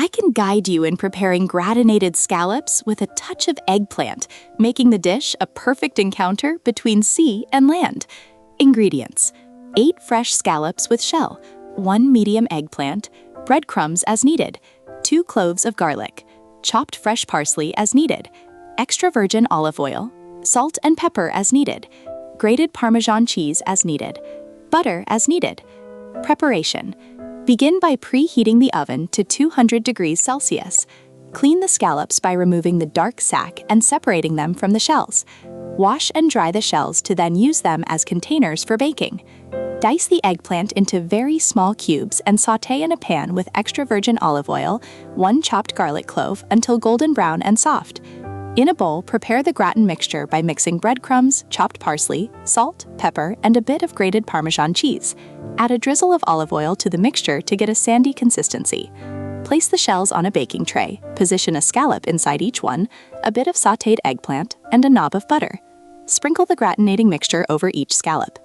I can guide you in preparing gratinated scallops with a touch of eggplant, making the dish a perfect encounter between sea and land. Ingredients: 8 fresh scallops with shell, 1 medium eggplant, breadcrumbs as needed, 2 cloves of garlic, chopped fresh parsley as needed, extra virgin olive oil, salt and pepper as needed, grated Parmesan cheese as needed, butter as needed. Preparation: begin by preheating the oven to 200 degrees Celsius. Clean the scallops by removing the dark sack and separating them from the shells. Wash and dry the shells to then use them as containers for baking. Dice the eggplant into very small cubes and sauté in a pan with extra virgin olive oil, 1 chopped garlic clove until golden brown and soft. In a bowl, prepare the gratin mixture by mixing breadcrumbs, chopped parsley, salt, pepper, and a bit of grated Parmesan cheese. Add a drizzle of olive oil to the mixture to get a sandy consistency. Place the shells on a baking tray, position a scallop inside each one, a bit of sautéed eggplant, and a knob of butter. Sprinkle the gratinating mixture over each scallop.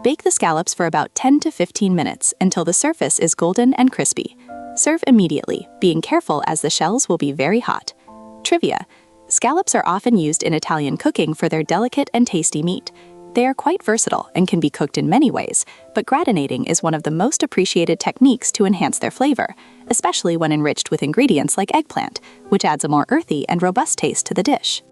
Bake the scallops for about 10 to 15 minutes until the surface is golden and crispy. Serve immediately, being careful as the shells will be very hot. Trivia: scallops are often used in Italian cooking for their delicate and tasty meat. They are quite versatile and can be cooked in many ways, but gratinating is one of the most appreciated techniques to enhance their flavor, especially when enriched with ingredients like eggplant, which adds a more earthy and robust taste to the dish.